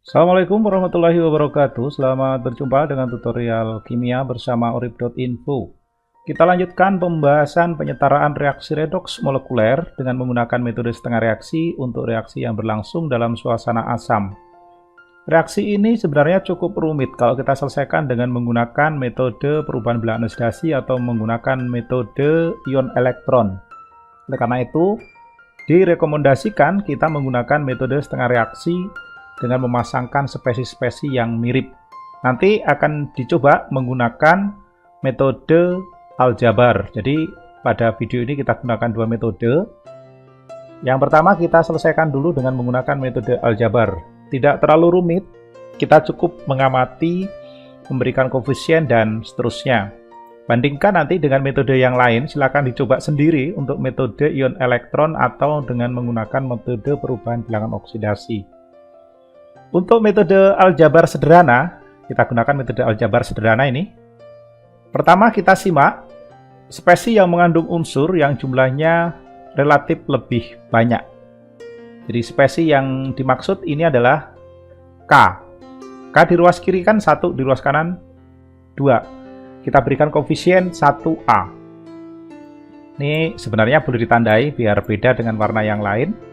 Assalamualaikum warahmatullahi wabarakatuh. Selamat berjumpa dengan tutorial kimia bersama urip.info. Kita lanjutkan pembahasan penyetaraan reaksi redoks molekuler dengan menggunakan metode setengah reaksi untuk reaksi yang berlangsung dalam suasana asam. Reaksi ini sebenarnya cukup rumit kalau kita selesaikan dengan menggunakan metode perubahan bilangan oksidasi atau menggunakan metode ion elektron. Oleh karena itu, direkomendasikan kita menggunakan metode setengah reaksi dengan memasangkan spesies-spesies yang mirip. Nanti akan dicoba menggunakan metode aljabar. Jadi pada video ini kita gunakan dua metode. Yang pertama kita selesaikan dulu dengan menggunakan metode aljabar. Tidak terlalu rumit, kita cukup mengamati, memberikan koefisien dan seterusnya. Bandingkan nanti dengan metode yang lain, silakan dicoba sendiri untuk metode ion elektron atau dengan menggunakan metode perubahan bilangan oksidasi. Untuk metode aljabar sederhana, kita gunakan metode aljabar sederhana ini. Pertama kita simak spesies yang mengandung unsur yang jumlahnya relatif lebih banyak. Jadi spesies yang dimaksud ini adalah K. K di ruas kiri kan 1, di ruas kanan 2. Kita berikan koefisien 1A. Ini sebenarnya boleh ditandai biar beda dengan warna yang lain.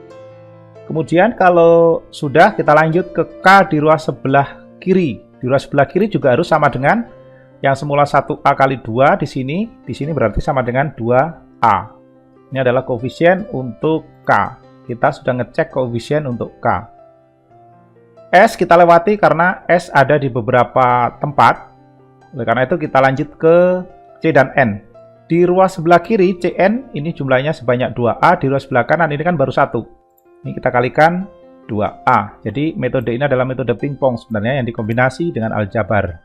Kemudian kalau sudah, kita lanjut ke K di ruas sebelah kiri. Di ruas sebelah kiri juga harus sama dengan yang semula 1A kali 2 di sini berarti sama dengan 2A. Ini adalah koefisien untuk K. Kita sudah ngecek koefisien untuk K. S kita lewati karena S ada di beberapa tempat. Oleh karena itu kita lanjut ke C dan N. Di ruas sebelah kiri Cn ini jumlahnya sebanyak 2A, di ruas sebelah kanan ini kan baru 1. Ini kita kalikan 2A. Jadi metode ini adalah metode pingpong sebenarnya yang dikombinasi dengan aljabar.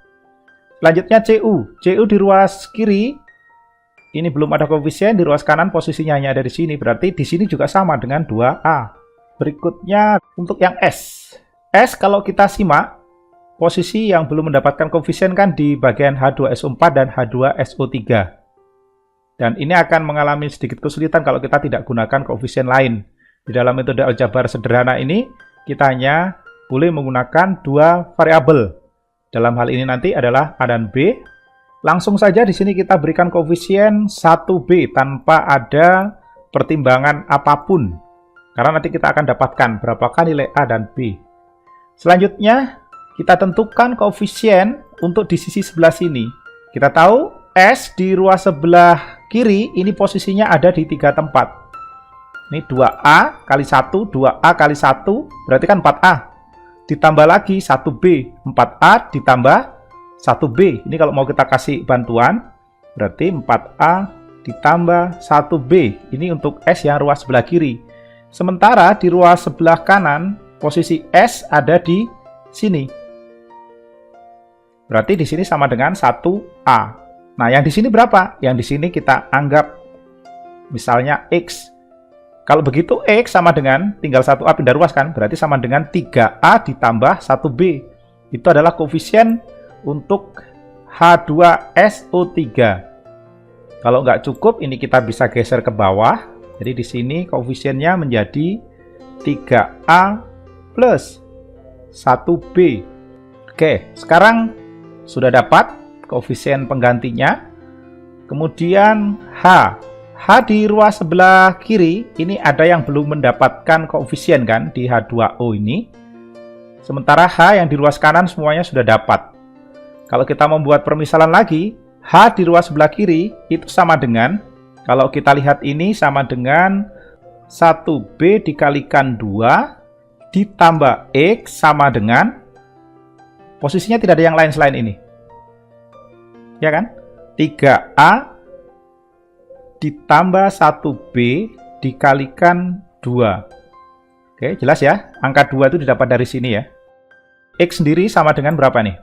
Selanjutnya CU. CU di ruas kiri ini belum ada koefisien, di ruas kanan posisinya hanya ada di sini. Berarti di sini juga sama dengan 2A. Berikutnya untuk yang S. S kalau kita simak, posisi yang belum mendapatkan koefisien kan di bagian H2SO4 dan H2SO3. Dan ini akan mengalami sedikit kesulitan kalau kita tidak gunakan koefisien lain. Di dalam metode aljabar sederhana ini, kita hanya boleh menggunakan dua variabel. Dalam hal ini nanti adalah A dan B. Langsung saja di sini kita berikan koefisien 1B tanpa ada pertimbangan apapun. Karena nanti kita akan dapatkan berapakah nilai A dan B. Selanjutnya, kita tentukan koefisien untuk di sisi sebelah sini. Kita tahu S di ruas sebelah kiri ini posisinya ada di 3 tempat. Ini 2A kali 1, 2A kali 1, berarti kan 4A. Ditambah lagi 1B, 4A ditambah 1B. Ini kalau mau kita kasih bantuan, berarti 4A ditambah 1B. Ini untuk S yang ruas sebelah kiri. Sementara di ruas sebelah kanan, posisi S ada di sini. Berarti di sini sama dengan 1A. Nah, yang di sini berapa? Yang di sini kita anggap misalnya X. Kalau begitu X sama dengan, tinggal 1A pindah ruas kan, berarti sama dengan 3A ditambah 1B. Itu adalah koefisien untuk H2SO3. Kalau nggak cukup, ini kita bisa geser ke bawah. Jadi di sini koefisiennya menjadi 3A plus 1B. Oke, sekarang sudah dapat koefisien penggantinya. Kemudian H. H di ruas sebelah kiri, ini ada yang belum mendapatkan koefisien kan di H2O ini. Sementara H yang di ruas kanan semuanya sudah dapat. Kalau kita membuat permisalan lagi, H di ruas sebelah kiri itu sama dengan, kalau kita lihat ini sama dengan 1B dikalikan 2 ditambah X sama dengan, posisinya tidak ada yang lain selain ini. Ya kan? 3A ditambah 1B dikalikan 2. Oke, jelas ya? Angka 2 itu didapat dari sini ya. X sendiri sama dengan berapa nih?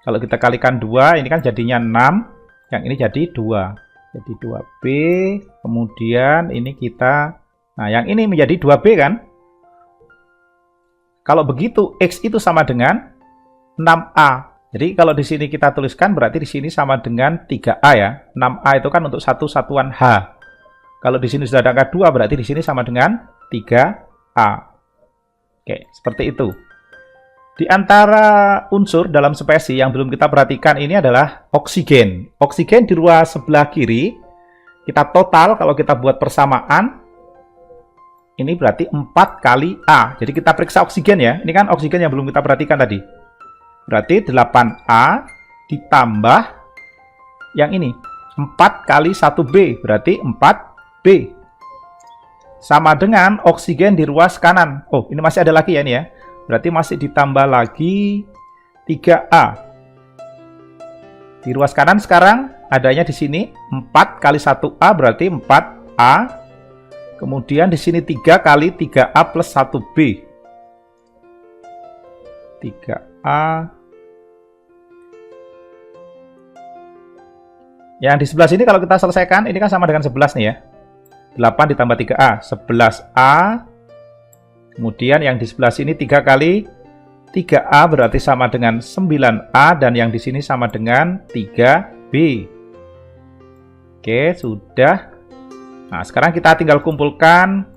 Kalau kita kalikan 2, ini kan jadinya 6. Yang ini jadi 2. Jadi 2B. Kemudian ini kita... Nah, yang ini menjadi 2B kan? Kalau begitu, X itu sama dengan 6A. Jadi kalau di sini kita tuliskan berarti di sini sama dengan 3A ya. 6A itu kan untuk satu satuan H. Kalau di sini sudah ada angka 2 berarti di sini sama dengan 3A. Oke, seperti itu. Di antara unsur dalam spesi yang belum kita perhatikan ini adalah oksigen. Oksigen di ruas sebelah kiri, kita total kalau kita buat persamaan, ini berarti 4 kali A. Jadi kita periksa oksigen ya. Ini kan oksigen yang belum kita perhatikan tadi. Berarti 8A ditambah yang ini. 4 kali 1B, berarti 4B. Sama dengan oksigen di ruas kanan. Oh, ini masih ada lagi ya ini ya. Berarti masih ditambah lagi 3A. Di ruas kanan sekarang adanya di sini 4 kali 1A berarti 4A. Kemudian di sini 3 kali 3A plus 1B. 3A. Yang di sebelah sini kalau kita selesaikan, ini kan sama dengan 11 nih ya. 8 ditambah 3A, 11A. Kemudian yang di sebelah sini 3 kali 3A berarti sama dengan 9A, dan yang di sini sama dengan 3B. Oke, sudah. Nah, sekarang kita tinggal kumpulkan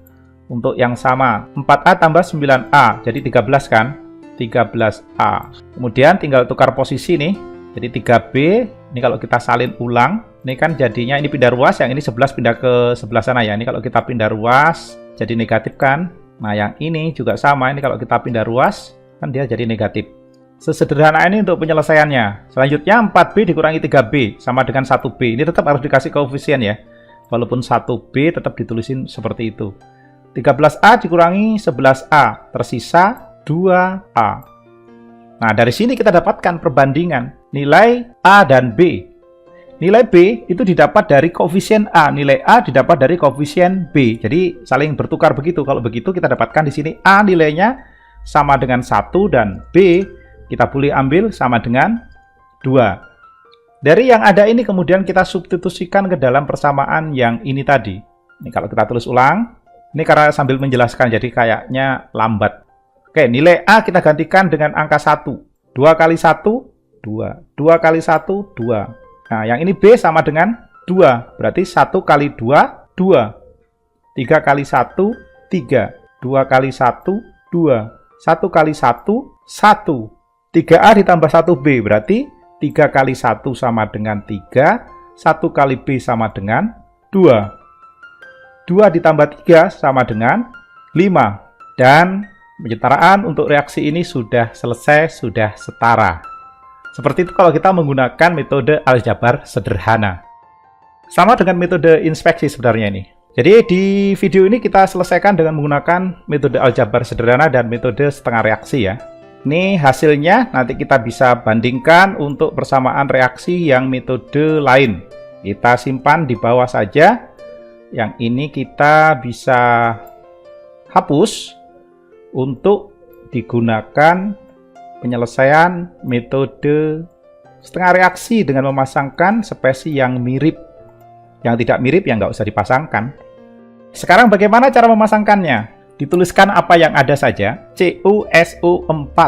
untuk yang sama. 4A tambah 9A, jadi 13 kan? 13A. Kemudian tinggal tukar posisi nih. Jadi 3B, ini kalau kita salin ulang, ini kan jadinya ini pindah ruas, yang ini 11 pindah ke sebelah sana ya. Ini kalau kita pindah ruas, jadi negatif kan? Nah, yang ini juga sama, ini kalau kita pindah ruas, kan dia jadi negatif. Sesederhana ini untuk penyelesaiannya. Selanjutnya 4B dikurangi 3B, sama dengan 1B. Ini tetap harus dikasih koefisien ya. Walaupun 1B tetap ditulisin seperti itu. 13A dikurangi 11A, tersisa 2A. Nah, dari sini kita dapatkan perbandingan nilai A dan B. Nilai B itu didapat dari koefisien A, nilai A didapat dari koefisien B. Jadi saling bertukar begitu. Kalau begitu kita dapatkan di sini A nilainya sama dengan 1 dan B kita boleh ambil sama dengan 2. Dari yang ada ini kemudian kita substitusikan ke dalam persamaan yang ini tadi. Ini kalau kita tulis ulang, ini karena sambil menjelaskan jadi kayaknya lambat. Oke, nilai A kita gantikan dengan angka 1. 2 kali 1, 2. 2 kali 1, 2. Nah, yang ini B sama dengan 2. Berarti 1 kali 2, 2. 3 kali 1, 3. 2 kali 1, 2. 1 kali 1, 1. 3A ditambah 1B. Berarti 3 kali 1 sama dengan 3. 1 kali B sama dengan 2. 2 ditambah 3 sama dengan 5. Dan penyetaraan untuk reaksi ini sudah selesai, sudah setara. Seperti itu kalau kita menggunakan metode aljabar sederhana. Sama dengan metode inspeksi sebenarnya ini. Jadi di video ini kita selesaikan dengan menggunakan metode aljabar sederhana dan metode setengah reaksi ya. Ini hasilnya nanti kita bisa bandingkan untuk persamaan reaksi yang metode lain. Kita simpan di bawah saja. Yang ini kita bisa hapus untuk digunakan penyelesaian metode setengah reaksi dengan memasangkan spesi yang mirip. Yang tidak mirip ya nggak usah dipasangkan. Sekarang bagaimana cara memasangkannya? Dituliskan apa yang ada saja. CuSO4.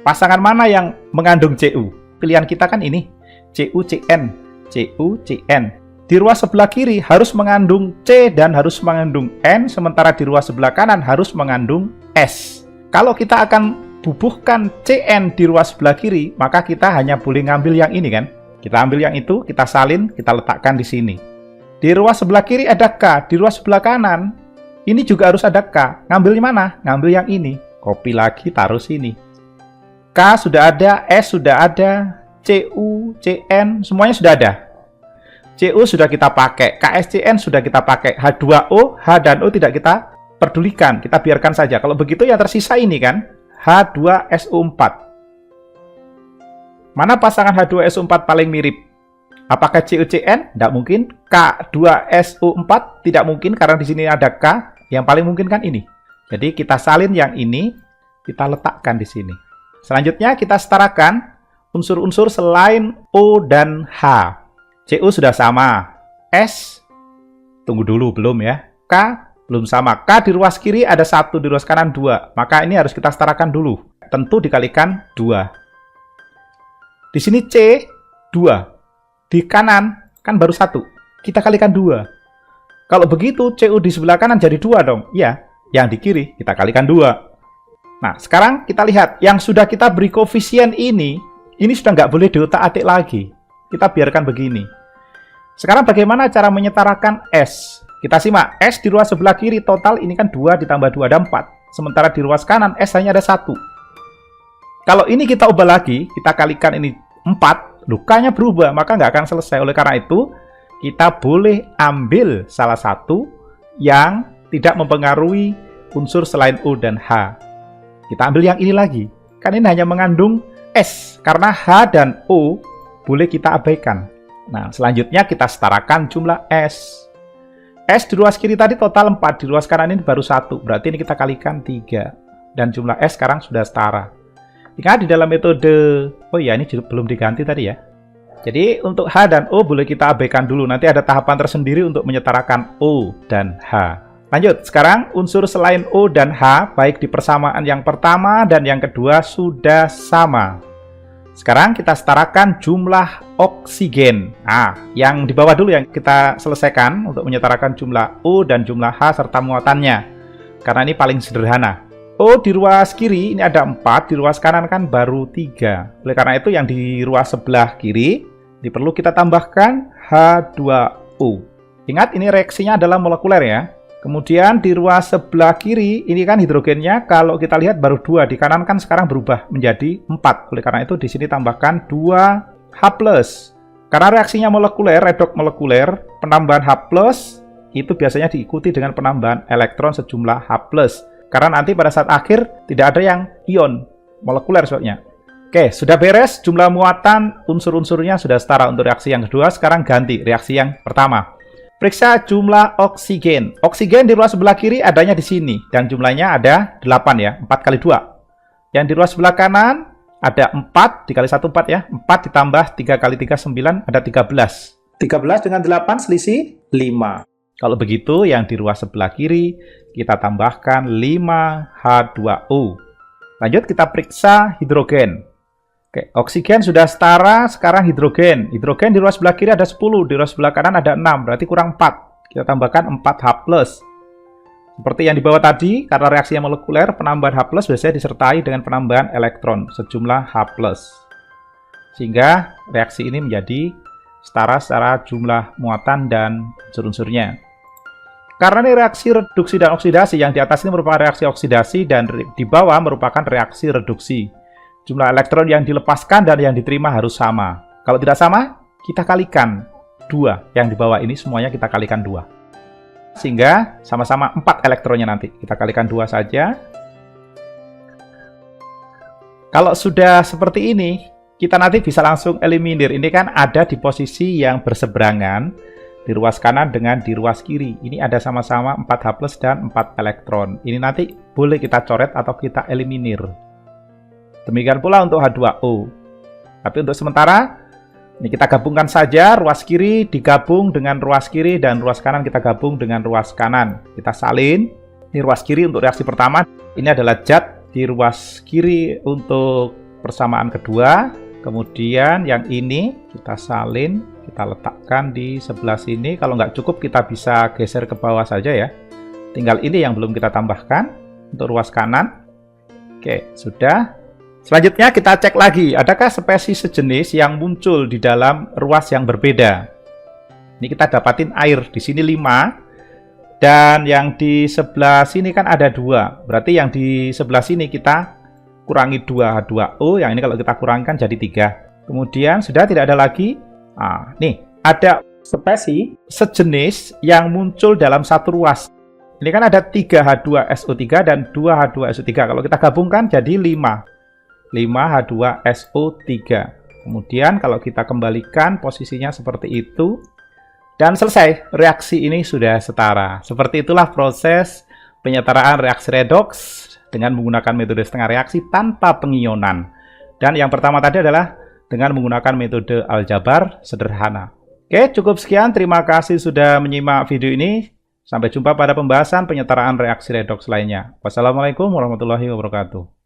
Pasangan mana yang mengandung Cu? Pilihan kita kan ini. CuCN. CuCN. Di ruas sebelah kiri harus mengandung C dan harus mengandung N. Sementara di ruas sebelah kanan harus mengandung S. Kalau kita akan bubuhkan Cn di ruas sebelah kiri, maka kita hanya boleh ngambil yang ini kan. Kita ambil yang itu, kita salin, kita letakkan di sini. Di ruas sebelah kiri ada K, di ruas sebelah kanan ini juga harus ada K. Ngambil mana? Ngambil yang ini. Copy lagi, taruh sini. K sudah ada, S sudah ada, Cu, Cn, semuanya sudah ada. Cu sudah kita pakai, KSCN sudah kita pakai, H2O, H dan O tidak kita pedulikan, kita biarkan saja. Kalau begitu yang tersisa ini kan, H2SO4. Mana pasangan H2SO4 paling mirip? Apakah CuCN? Tidak mungkin. K2SO4? Tidak mungkin karena di sini ada K. Yang paling mungkin kan ini. Jadi kita salin yang ini, kita letakkan di sini. Selanjutnya kita setarakan unsur-unsur selain O dan H. Cu sudah sama. S, tunggu dulu belum ya. K belum sama. K di ruas kiri ada 1, di ruas kanan 2. Maka ini harus kita setarakan dulu. Tentu dikalikan 2. Di sini C, 2. Di kanan, kan baru 1. Kita kalikan 2. Kalau begitu, Cu di sebelah kanan jadi 2 dong. Iya, yang di kiri kita kalikan 2. Nah, sekarang kita lihat, yang sudah kita beri koefisien ini sudah nggak boleh diotak-atik lagi. Kita biarkan begini. Sekarang bagaimana cara menyetarakan S? Kita simak, S di ruas sebelah kiri total ini kan 2 ditambah 2 ada 4. Sementara di ruas kanan S hanya ada 1. Kalau ini kita ubah lagi, kita kalikan ini 4, lukanya berubah, maka nggak akan selesai. Oleh karena itu, kita boleh ambil salah satu yang tidak mempengaruhi unsur selain O dan H. Kita ambil yang ini lagi. Kan ini hanya mengandung S, karena H dan O boleh kita abaikan. Nah, selanjutnya kita setarakan jumlah S. S di ruas kiri tadi total 4, di ruas kanan ini baru 1. Berarti ini kita kalikan 3. Dan jumlah S sekarang sudah setara. Ingat di dalam metode, oh ya ini belum diganti tadi ya. Jadi untuk H dan O boleh kita abaikan dulu. Nanti ada tahapan tersendiri untuk menyetarakan O dan H. Lanjut, sekarang unsur selain O dan H, baik di persamaan yang pertama dan yang kedua sudah sama. Sekarang kita setarakan jumlah oksigen. Nah, yang di bawah dulu yang kita selesaikan untuk menyetarakan jumlah O dan jumlah H serta muatannya. Karena ini paling sederhana. O di ruas kiri ini ada 4, di ruas kanan kan baru 3. Oleh karena itu yang di ruas sebelah kiri, perlu kita tambahkan H2O. Ingat ini reaksinya adalah molekuler ya. Kemudian di ruas sebelah kiri, ini kan hidrogennya kalau kita lihat baru 2, di kanan kan sekarang berubah menjadi 4. Oleh karena itu di sini tambahkan 2H+. Karena reaksinya molekuler, redoks molekuler, penambahan H+, itu biasanya diikuti dengan penambahan elektron sejumlah H+. Karena nanti pada saat akhir tidak ada yang ion, molekuler soalnya. Oke, sudah beres, jumlah muatan unsur-unsurnya sudah setara untuk reaksi yang kedua, sekarang ganti reaksi yang pertama. Periksa jumlah oksigen. Oksigen di ruas sebelah kiri adanya di sini. Dan jumlahnya ada 8 ya. 4 kali 2. Yang di ruas sebelah kanan ada 4. Dikali 1, 4 ya. 4 ditambah 3 kali 3, 9. Ada 13. 13 dengan 8 selisih 5. Kalau begitu yang di ruas sebelah kiri kita tambahkan 5H2O. Lanjut kita periksa hidrogen. Oke, oksigen sudah setara, sekarang hidrogen. Hidrogen di ruas sebelah kiri ada 10, di ruas sebelah kanan ada 6, berarti kurang 4. Kita tambahkan 4H+. Seperti yang di bawah tadi, karena reaksinya molekuler, penambahan H+ biasanya disertai dengan penambahan elektron, sejumlah H+. Sehingga reaksi ini menjadi setara secara jumlah muatan dan unsur-unsurnya. Karena ini reaksi reduksi dan oksidasi, yang di atas ini merupakan reaksi oksidasi dan di bawah merupakan reaksi reduksi. Jumlah elektron yang dilepaskan dan yang diterima harus sama. Kalau tidak sama, kita kalikan 2. Yang di bawah ini semuanya kita kalikan 2. Sehingga sama-sama 4 elektronnya nanti. Kita kalikan 2 saja. Kalau sudah seperti ini, kita nanti bisa langsung eliminir. Ini kan ada di posisi yang berseberangan di ruas kanan dengan di ruas kiri. Ini ada sama-sama 4H+ dan 4 elektron. Ini nanti boleh kita coret atau kita eliminir. Demikian pula untuk H2O. Tapi untuk sementara, ini kita gabungkan saja, ruas kiri digabung dengan ruas kiri, dan ruas kanan kita gabung dengan ruas kanan. Kita salin, ini ruas kiri untuk reaksi pertama, ini adalah zat di ruas kiri untuk persamaan kedua. Kemudian yang ini kita salin, kita letakkan di sebelah sini. Kalau nggak cukup, kita bisa geser ke bawah saja ya. Tinggal ini yang belum kita tambahkan untuk ruas kanan. Oke, sudah. Selanjutnya kita cek lagi, adakah spesies sejenis yang muncul di dalam ruas yang berbeda. Ini kita dapatin air, di sini 5, dan yang di sebelah sini kan ada 2. Berarti yang di sebelah sini kita kurangi 2H2O, yang ini kalau kita kurangkan jadi 3. Kemudian sudah tidak ada lagi. Nah, nih, ada spesies sejenis yang muncul dalam satu ruas. Ini kan ada 3H2SO3 dan 2H2SO3. Kalau kita gabungkan jadi 5H2SO3. Kemudian kalau kita kembalikan posisinya seperti itu, dan selesai, reaksi ini sudah setara. Seperti itulah proses penyetaraan reaksi redoks dengan menggunakan metode setengah reaksi tanpa pengionan. Dan yang pertama tadi adalah dengan menggunakan metode aljabar sederhana. Oke, cukup sekian. Terima kasih sudah menyimak video ini. Sampai jumpa pada pembahasan penyetaraan reaksi redoks lainnya. Wassalamualaikum warahmatullahi wabarakatuh.